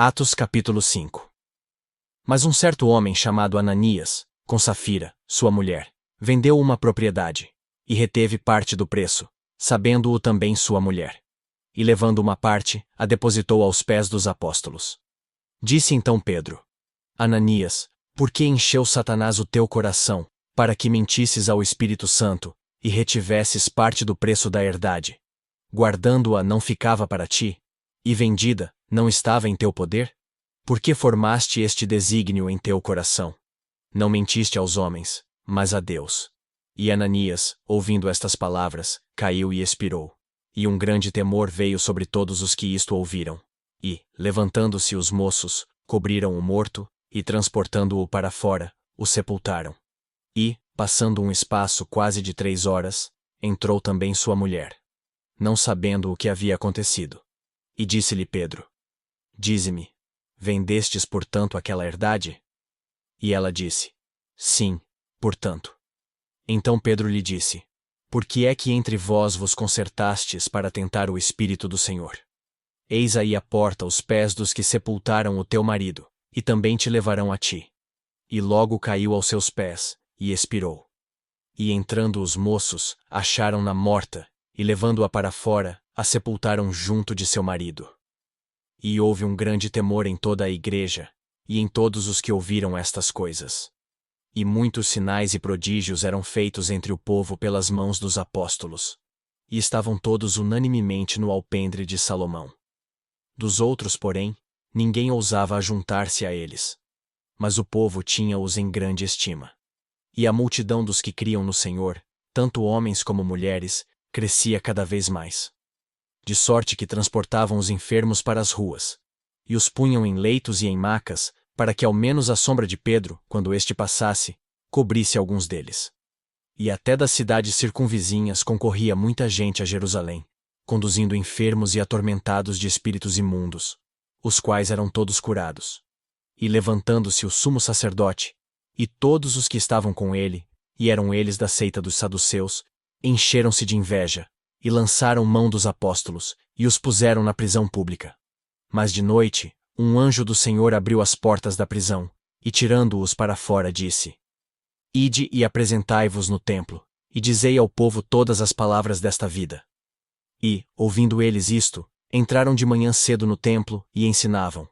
Atos capítulo 5. Mas um certo homem chamado Ananias, com Safira, sua mulher, vendeu uma propriedade, e reteve parte do preço, sabendo-o também sua mulher. E levando uma parte, a depositou aos pés dos apóstolos. Disse então Pedro: Ananias, por que encheu Satanás o teu coração, para que mentisses ao Espírito Santo, e retivesses parte do preço da herdade? Guardando-a não ficava para ti, e vendida, não estava em teu poder? Por que formaste este desígnio em teu coração? Não mentiste aos homens, mas a Deus. E Ananias, ouvindo estas palavras, caiu e expirou. E um grande temor veio sobre todos os que isto ouviram. E, levantando-se os moços, cobriram o morto, e transportando-o para fora, o sepultaram. E, passando um espaço quase de 3 horas, entrou também sua mulher, não sabendo o que havia acontecido. E disse-lhe Pedro: Dize-me, vendestes portanto aquela herdade? E ela disse: Sim, portanto. Então Pedro lhe disse: Por que é que entre vós vos concertastes para tentar o Espírito do Senhor? Eis aí a porta os pés dos que sepultaram o teu marido, e também te levarão a ti. E logo caiu aos seus pés, e expirou. E entrando os moços, acharam-na morta, e levando-a para fora, a sepultaram junto de seu marido. E houve um grande temor em toda a igreja, e em todos os que ouviram estas coisas. E muitos sinais e prodígios eram feitos entre o povo pelas mãos dos apóstolos. E estavam todos unanimemente no alpendre de Salomão. Dos outros, porém, ninguém ousava ajuntar-se a eles. Mas o povo tinha-os em grande estima. E a multidão dos que criam no Senhor, tanto homens como mulheres, crescia cada vez mais. De sorte que transportavam os enfermos para as ruas, e os punham em leitos e em macas, para que ao menos a sombra de Pedro, quando este passasse, cobrisse alguns deles. E até das cidades circunvizinhas concorria muita gente a Jerusalém, conduzindo enfermos e atormentados de espíritos imundos, os quais eram todos curados. E levantando-se o sumo sacerdote, e todos os que estavam com ele, e eram eles da seita dos saduceus, encheram-se de inveja, e lançaram mão dos apóstolos, e os puseram na prisão pública. Mas de noite, um anjo do Senhor abriu as portas da prisão, e tirando-os para fora disse: Ide e apresentai-vos no templo, e dizei ao povo todas as palavras desta vida. E, ouvindo eles isto, entraram de manhã cedo no templo, e ensinavam.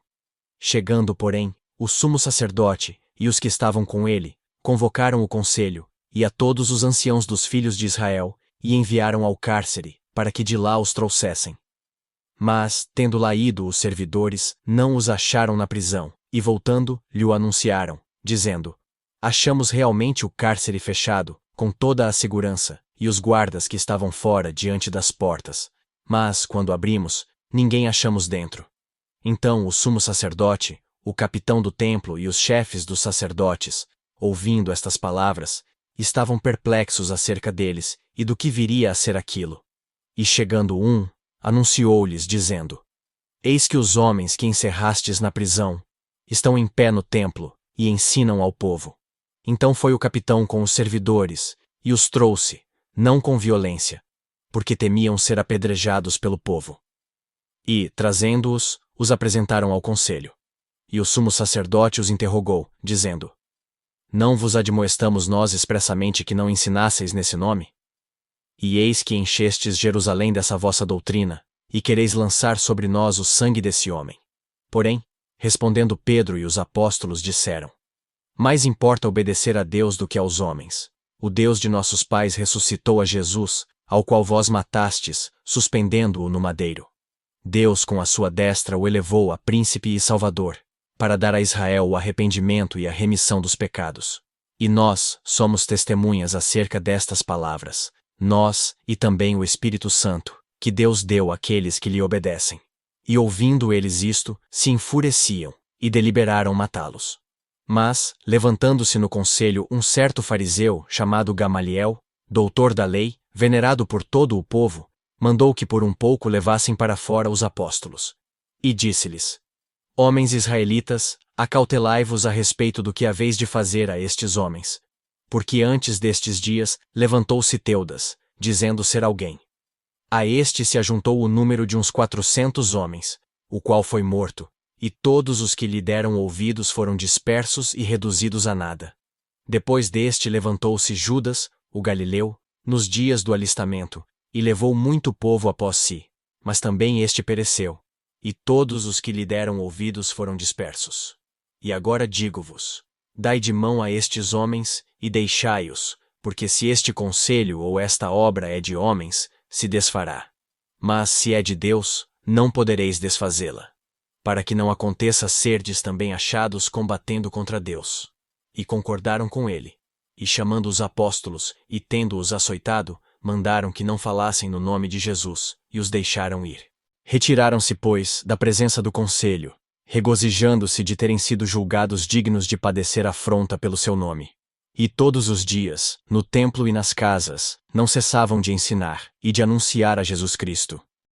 Chegando, porém, o sumo sacerdote, e os que estavam com ele, convocaram o conselho, e a todos os anciãos dos filhos de Israel, e enviaram ao cárcere, para que de lá os trouxessem. Mas, tendo lá ido os servidores, não os acharam na prisão, e voltando, lhe anunciaram, dizendo: Achamos realmente o cárcere fechado, com toda a segurança, e os guardas que estavam fora diante das portas. Mas, quando abrimos, ninguém achamos dentro. Então o sumo sacerdote, o capitão do templo e os chefes dos sacerdotes, ouvindo estas palavras, estavam perplexos acerca deles e do que viria a ser aquilo. E chegando anunciou-lhes, dizendo: Eis que os homens que encerrastes na prisão estão em pé no templo e ensinam ao povo. Então foi o capitão com os servidores e os trouxe, não com violência, porque temiam ser apedrejados pelo povo. E, trazendo-os, os apresentaram ao conselho. E o sumo sacerdote os interrogou, dizendo: Não vos admoestamos nós expressamente que não ensinasseis nesse nome? E eis que enchestes Jerusalém dessa vossa doutrina, e quereis lançar sobre nós o sangue desse homem. Porém, respondendo Pedro e os apóstolos disseram: Mais importa obedecer a Deus do que aos homens. O Deus de nossos pais ressuscitou a Jesus, ao qual vós matastes, suspendendo-o no madeiro. Deus com a sua destra o elevou a príncipe e salvador, para dar a Israel o arrependimento e a remissão dos pecados. E nós somos testemunhas acerca destas palavras, nós e também o Espírito Santo, que Deus deu àqueles que lhe obedecem. E ouvindo eles isto, se enfureciam, e deliberaram matá-los. Mas, levantando-se no conselho um certo fariseu, chamado Gamaliel, doutor da lei, venerado por todo o povo, mandou que por um pouco levassem para fora os apóstolos. E disse-lhes: Homens israelitas, acautelai-vos a respeito do que haveis de fazer a estes homens. Porque antes destes dias, levantou-se Teudas, dizendo ser alguém. A este se ajuntou o número de uns 400 homens, o qual foi morto, e todos os que lhe deram ouvidos foram dispersos e reduzidos a nada. Depois deste levantou-se Judas, o galileu, nos dias do alistamento, e levou muito povo após si, mas também este pereceu, e todos os que lhe deram ouvidos foram dispersos. E agora digo-vos: dai de mão a estes homens, e deixai-os, porque se este conselho ou esta obra é de homens, se desfará. Mas se é de Deus, não podereis desfazê-la. Para que não aconteça serdes também achados combatendo contra Deus. E concordaram com ele. E chamando os apóstolos, e tendo-os açoitado, mandaram que não falassem no nome de Jesus, e os deixaram ir. Retiraram-se, pois, da presença do conselho, regozijando-se de terem sido julgados dignos de padecer afronta pelo seu nome. E todos os dias, no templo e nas casas, não cessavam de ensinar e de anunciar a Jesus Cristo.